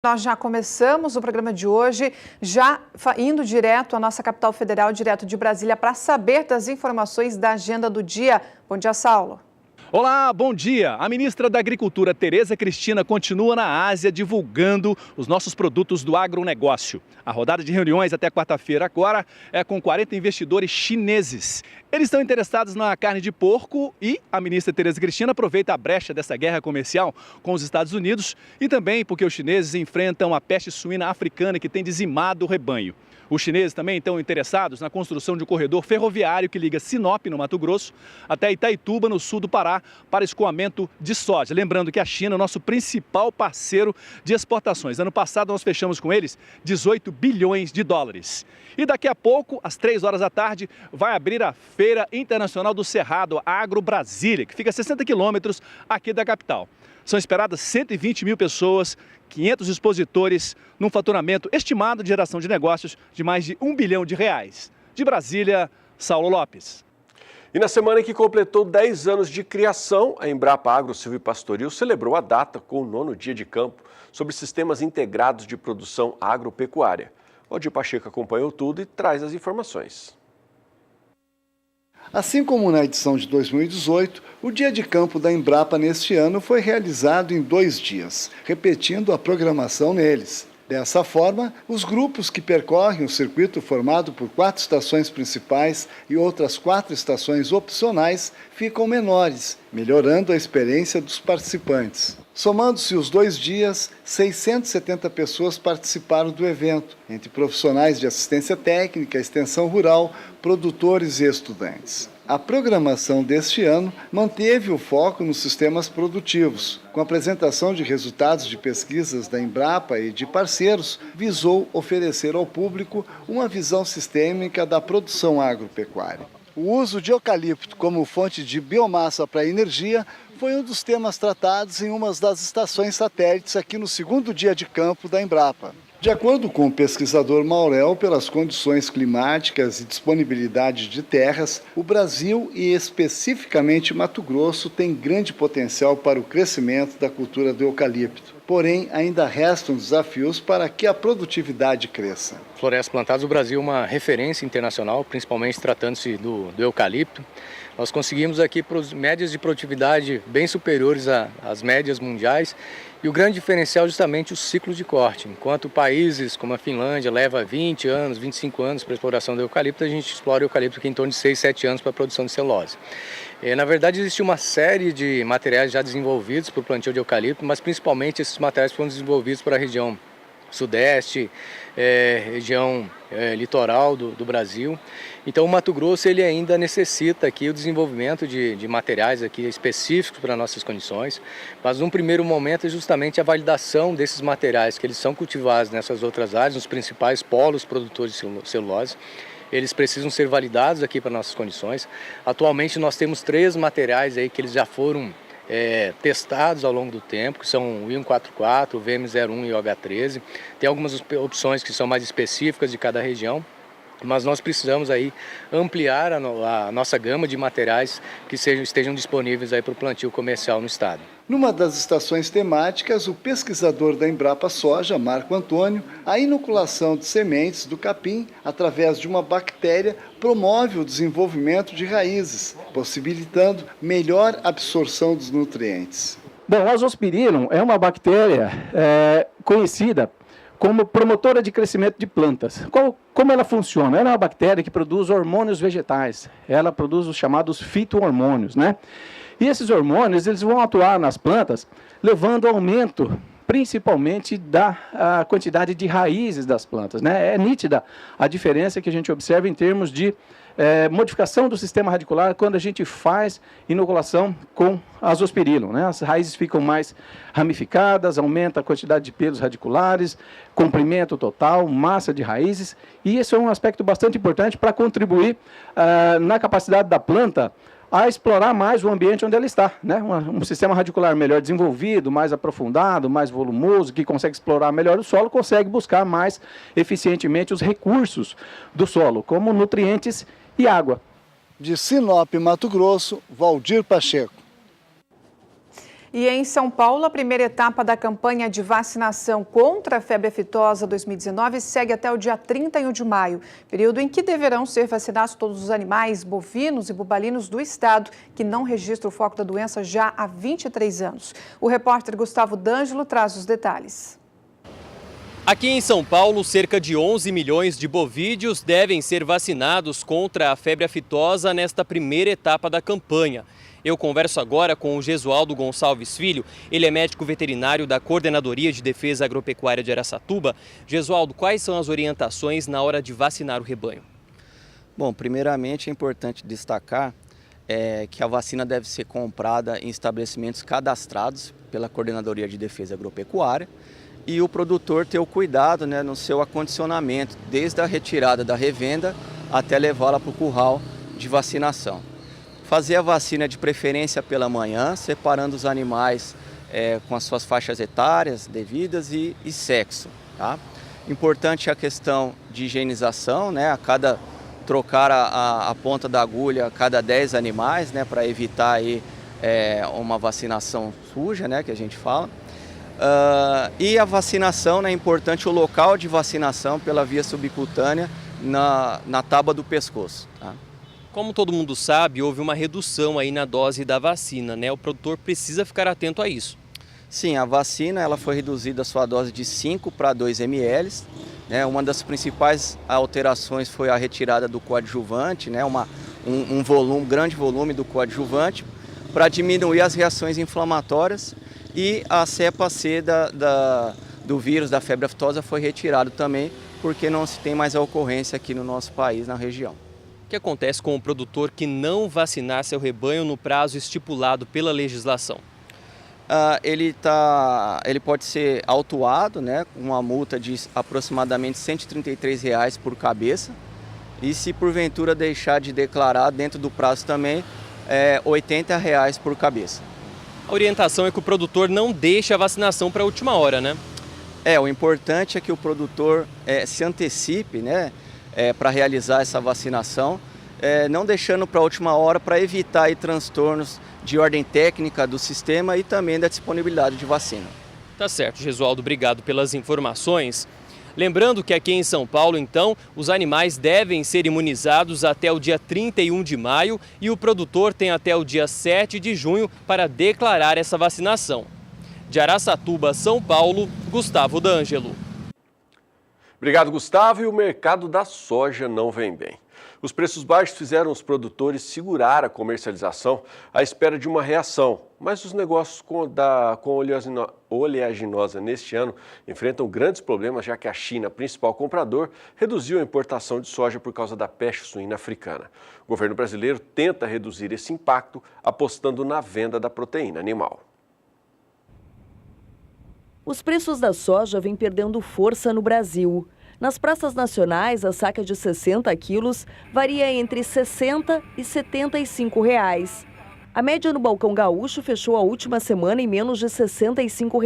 Nós já começamos o programa de hoje, já indo direto à nossa capital federal, direto de Brasília, para saber das informações da agenda do dia. Bom dia, Saulo. Olá, bom dia. A ministra da Agricultura, Tereza Cristina, continua na Ásia divulgando os nossos produtos do agronegócio. A rodada de reuniões até quarta-feira agora é com 40 investidores chineses. Eles estão interessados na carne de porco e a ministra Tereza Cristina aproveita a brecha dessa guerra comercial com os Estados Unidos e também porque os chineses enfrentam a peste suína africana que tem dizimado o rebanho. Os chineses também estão interessados na construção de um corredor ferroviário que liga Sinop, no Mato Grosso, até Itaituba, no sul do Pará, para escoamento de soja. Lembrando que a China é o nosso principal parceiro de exportações. Ano passado nós fechamos com eles 18 bilhões de dólares. E daqui a pouco, às 3 horas da tarde, vai abrir a Feira Internacional do Cerrado, a Agro Brasília, que fica a 60 quilômetros aqui da capital. São esperadas 120 mil pessoas, 500 expositores, num faturamento estimado de geração de negócios de mais de R$1 bilhão. De Brasília, Saulo Lopes. E na semana que completou 10 anos de criação, a Embrapa Agro Silvopastoril celebrou a data com o 9º dia de campo sobre sistemas integrados de produção agropecuária. Valdir Pacheco acompanhou tudo e traz as informações. Assim como na edição de 2018, o dia de campo da Embrapa neste ano foi realizado em 2 dias, repetindo a programação neles. Dessa forma, os grupos que percorrem o circuito formado por 4 estações principais e outras 4 estações opcionais ficam menores, melhorando a experiência dos participantes. Somando-se os 2 dias, 670 pessoas participaram do evento, entre profissionais de assistência técnica, extensão rural, produtores e estudantes. A programação deste ano manteve o foco nos sistemas produtivos. Com a apresentação de resultados de pesquisas da Embrapa e de parceiros, visou oferecer ao público uma visão sistêmica da produção agropecuária. O uso de eucalipto como fonte de biomassa para energia foi um dos temas tratados em uma das estações satélites aqui no 2º dia de campo da Embrapa. De acordo com o pesquisador Maurel, pelas condições climáticas e disponibilidade de terras, o Brasil e especificamente Mato Grosso tem grande potencial para o crescimento da cultura do eucalipto. Porém, ainda restam desafios para que a produtividade cresça. Florestas Plantadas do Brasil é uma referência internacional, principalmente tratando-se do eucalipto. Nós conseguimos aqui médias de produtividade bem superiores às médias mundiais. E o grande diferencial é justamente o ciclo de corte. Enquanto países como a Finlândia leva 20 anos, 25 anos para a exploração do eucalipto, a gente explora o eucalipto aqui em torno de 6, 7 anos para a produção de celulose. Na verdade, existe uma série de materiais já desenvolvidos para o plantio de eucalipto, mas principalmente esses materiais foram desenvolvidos para a região sudeste, região litoral do Brasil. Então o Mato Grosso ele ainda necessita aqui o desenvolvimento de materiais aqui específicos para nossas condições, mas num primeiro momento é justamente a validação desses materiais que eles são cultivados nessas outras áreas, nos principais polos produtores de celulose. Eles precisam ser validados aqui para nossas condições. Atualmente nós temos 3 materiais aí que eles já foram testados ao longo do tempo, que são o I144, o VM01 e o H13. Tem algumas opções que são mais específicas de cada região, mas nós precisamos aí ampliar a nossa gama de materiais que estejam disponíveis aí para o plantio comercial no estado. Numa das estações temáticas, o pesquisador da Embrapa Soja, Marco Antônio, a inoculação de sementes do capim através de uma bactéria promove o desenvolvimento de raízes, possibilitando melhor absorção dos nutrientes. Bom, a Azospirillum é uma bactéria conhecida como promotora de crescimento de plantas. Como ela funciona? Ela é uma bactéria que produz hormônios vegetais. Ela produz os chamados fito-hormônios, né? E esses hormônios eles vão atuar nas plantas, levando ao aumento, principalmente, da quantidade de raízes das plantas, né? É nítida a diferença que a gente observa em termos de modificação do sistema radicular quando a gente faz inoculação com Azospirillum, né? As raízes ficam mais ramificadas, aumenta a quantidade de pelos radiculares, comprimento total, massa de raízes, e isso é um aspecto bastante importante para contribuir na capacidade da planta a explorar mais o ambiente onde ela está, né? Um sistema radicular melhor desenvolvido, mais aprofundado, mais volumoso, que consegue explorar melhor o solo, consegue buscar mais eficientemente os recursos do solo, como nutrientes e água. De Sinop, Mato Grosso, Valdir Pacheco. E em São Paulo, a primeira etapa da campanha de vacinação contra a febre aftosa 2019 segue até o dia 31 de maio, período em que deverão ser vacinados todos os animais bovinos e bubalinos do estado que não registram o foco da doença já há 23 anos. O repórter Gustavo D'Angelo traz os detalhes. Aqui em São Paulo, cerca de 11 milhões de bovídeos devem ser vacinados contra a febre aftosa nesta primeira etapa da campanha. Eu converso agora com o Gesualdo Gonçalves Filho, ele é médico veterinário da Coordenadoria de Defesa Agropecuária de Araçatuba. Gesualdo, quais são as orientações na hora de vacinar o rebanho? Bom, primeiramente é importante destacar que a vacina deve ser comprada em estabelecimentos cadastrados pela Coordenadoria de Defesa Agropecuária e o produtor ter o cuidado, no seu acondicionamento, desde a retirada da revenda até levá-la para o curral de vacinação. Fazer a vacina de preferência pela manhã, separando os animais com as suas faixas etárias devidas e sexo. Tá? Importante a questão de higienização, a cada trocar a ponta da agulha a cada 10 animais, para evitar aí, uma vacinação suja, que a gente fala. E a vacinação, é importante o local de vacinação pela via subcutânea na tábua do pescoço. Tá? Como todo mundo sabe, houve uma redução aí na dose da vacina, O produtor precisa ficar atento a isso. Sim, a vacina ela foi reduzida a sua dose de 5 para 2 ml. Uma das principais alterações foi a retirada do coadjuvante, um grande volume do coadjuvante, para diminuir as reações inflamatórias, e a cepa C do vírus da febre aftosa foi retirado também, porque não se tem mais a ocorrência aqui no nosso país, na região. O que acontece com o produtor que não vacinar seu rebanho no prazo estipulado pela legislação? Ele pode ser autuado, com uma multa de aproximadamente R$ 133 por cabeça, e se porventura deixar de declarar dentro do prazo também, R$ 80 por cabeça. A orientação é que o produtor não deixe a vacinação para a última hora, O importante é que o produtor se antecipe, para realizar essa vacinação, não deixando para a última hora, para evitar aí transtornos de ordem técnica do sistema e também da disponibilidade de vacina. Tá certo, Gesualdo, obrigado pelas informações. Lembrando que aqui em São Paulo, então, os animais devem ser imunizados até o dia 31 de maio e o produtor tem até o dia 7 de junho para declarar essa vacinação. De Araçatuba, São Paulo, Gustavo D'Angelo. Obrigado, Gustavo. E o mercado da soja não vem bem. Os preços baixos fizeram os produtores segurar a comercialização à espera de uma reação, mas os negócios com oleaginosa neste ano enfrentam grandes problemas, já que a China, principal comprador, reduziu a importação de soja por causa da peste suína africana. O governo brasileiro tenta reduzir esse impacto apostando na venda da proteína animal. Os preços da soja vêm perdendo força no Brasil. Nas praças nacionais, a saca de 60 quilos varia entre R$ 60 e R$ 75. A média no balcão gaúcho fechou a última semana em menos de R$ 65,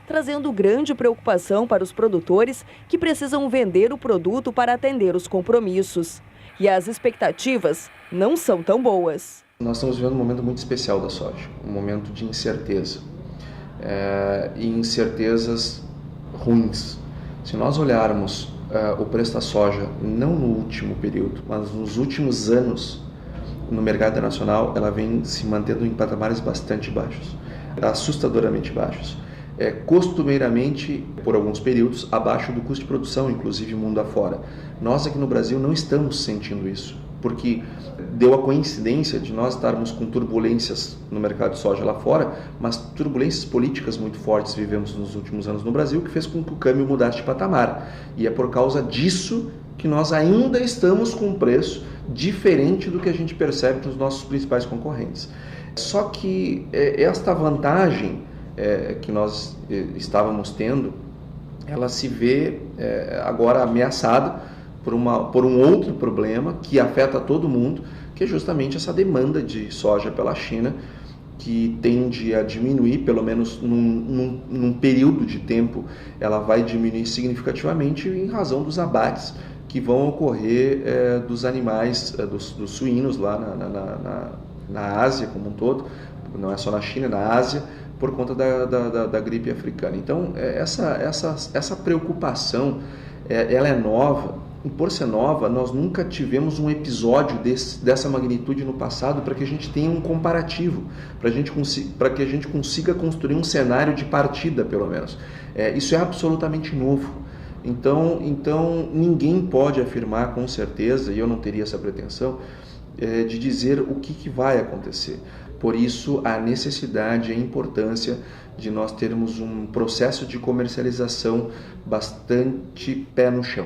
trazendo grande preocupação para os produtores que precisam vender o produto para atender os compromissos. E as expectativas não são tão boas. Nós estamos vivendo um momento muito especial da soja, um momento de incerteza. E incertezas ruins. Se nós olharmos o preço da soja, não no último período, mas nos últimos anos, no mercado internacional, ela vem se mantendo em patamares bastante baixos, assustadoramente baixos. Costumeiramente, por alguns períodos, abaixo do custo de produção, inclusive mundo afora. Nós aqui no Brasil não estamos sentindo isso, porque deu a coincidência de nós estarmos com turbulências no mercado de soja lá fora, mas turbulências políticas muito fortes vivemos nos últimos anos no Brasil, que fez com que o câmbio mudasse de patamar. E é por causa disso que nós ainda estamos com um preço diferente do que a gente percebe nos nossos principais concorrentes. Só que esta vantagem que nós estávamos tendo, ela se vê agora ameaçada por um outro problema que afeta todo mundo, que é justamente essa demanda de soja pela China, que tende a diminuir, pelo menos num período de tempo, ela vai diminuir significativamente em razão dos abates que vão ocorrer dos animais, dos suínos lá na Ásia como um todo, não é só na China, na Ásia, por conta da gripe africana. Então, essa preocupação, ela é nova, e por ser nova, nós nunca tivemos um episódio dessa magnitude no passado para que a gente tenha um comparativo, para que a gente consiga construir um cenário de partida, pelo menos. Isso é absolutamente novo. Então, ninguém pode afirmar com certeza, e eu não teria essa pretensão, de dizer o que vai acontecer. Por isso, a necessidade e a importância de nós termos um processo de comercialização bastante pé no chão.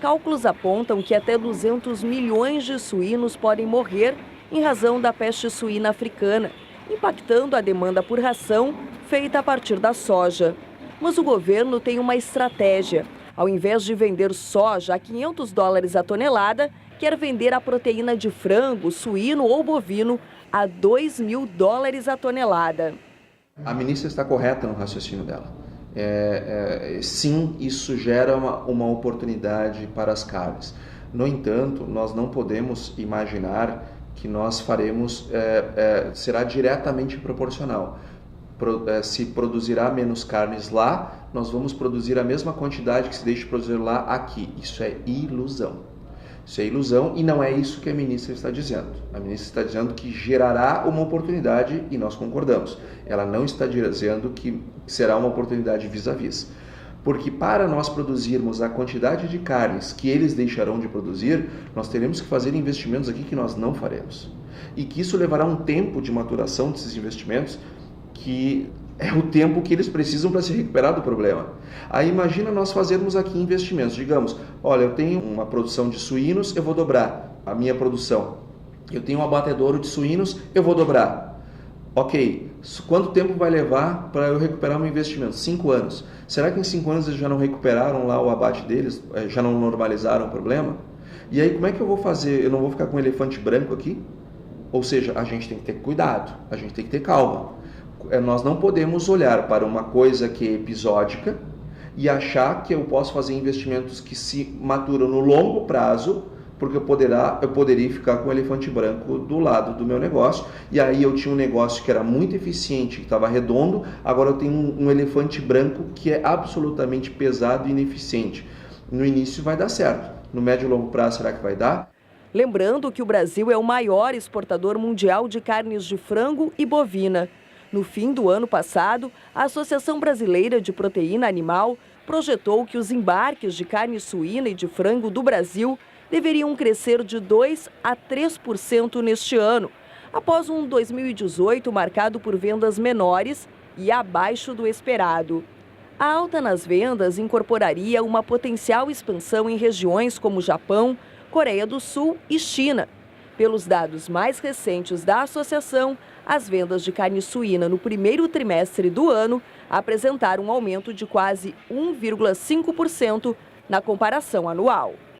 Cálculos apontam que até 200 milhões de suínos podem morrer em razão da peste suína africana, impactando a demanda por ração feita a partir da soja. Mas o governo tem uma estratégia. Ao invés de vender soja a $500 a tonelada, quer vender a proteína de frango, suíno ou bovino a $2.000 a tonelada. A ministra está correta no raciocínio dela. Sim, isso gera uma oportunidade para as carnes. No entanto, nós não podemos imaginar que nós faremos, será diretamente proporcional. Se produzirá menos carnes lá, nós vamos produzir a mesma quantidade que se deixa produzir lá aqui. Isso é ilusão. Isso é ilusão e não é isso que a ministra está dizendo. A ministra está dizendo que gerará uma oportunidade e nós concordamos. Ela não está dizendo que será uma oportunidade vis-à-vis. Porque para nós produzirmos a quantidade de carnes que eles deixarão de produzir, nós teremos que fazer investimentos aqui que nós não faremos. E que isso levará um tempo de maturação desses investimentos que é o tempo que eles precisam para se recuperar do problema. Aí imagina nós fazermos aqui investimentos, digamos, olha, eu tenho uma produção de suínos, eu vou dobrar a minha produção. Eu tenho um abatedouro de suínos, eu vou dobrar. Ok, quanto tempo vai levar para eu recuperar meu investimento? 5 anos. Será que em 5 anos eles já não recuperaram lá o abate deles? Já não normalizaram o problema? E aí como é que eu vou fazer? Eu não vou ficar com um elefante branco aqui? Ou seja, a gente tem que ter cuidado, a gente tem que ter calma. Nós não podemos olhar para uma coisa que é episódica e achar que eu posso fazer investimentos que se maturam no longo prazo, porque eu poderia ficar com o elefante branco do lado do meu negócio, e aí eu tinha um negócio que era muito eficiente, que estava redondo, agora eu tenho um elefante branco que é absolutamente pesado e ineficiente. No início vai dar certo, no médio e longo prazo será que vai dar? Lembrando que o Brasil é o maior exportador mundial de carnes de frango e bovina. No fim do ano passado, a Associação Brasileira de Proteína Animal projetou que os embarques de carne suína e de frango do Brasil deveriam crescer de 2% a 3% neste ano, após um 2018 marcado por vendas menores e abaixo do esperado. A alta nas vendas incorporaria uma potencial expansão em regiões como Japão, Coreia do Sul e China. Pelos dados mais recentes da associação, as vendas de carne suína no primeiro trimestre do ano apresentaram um aumento de quase 1,5% na comparação anual.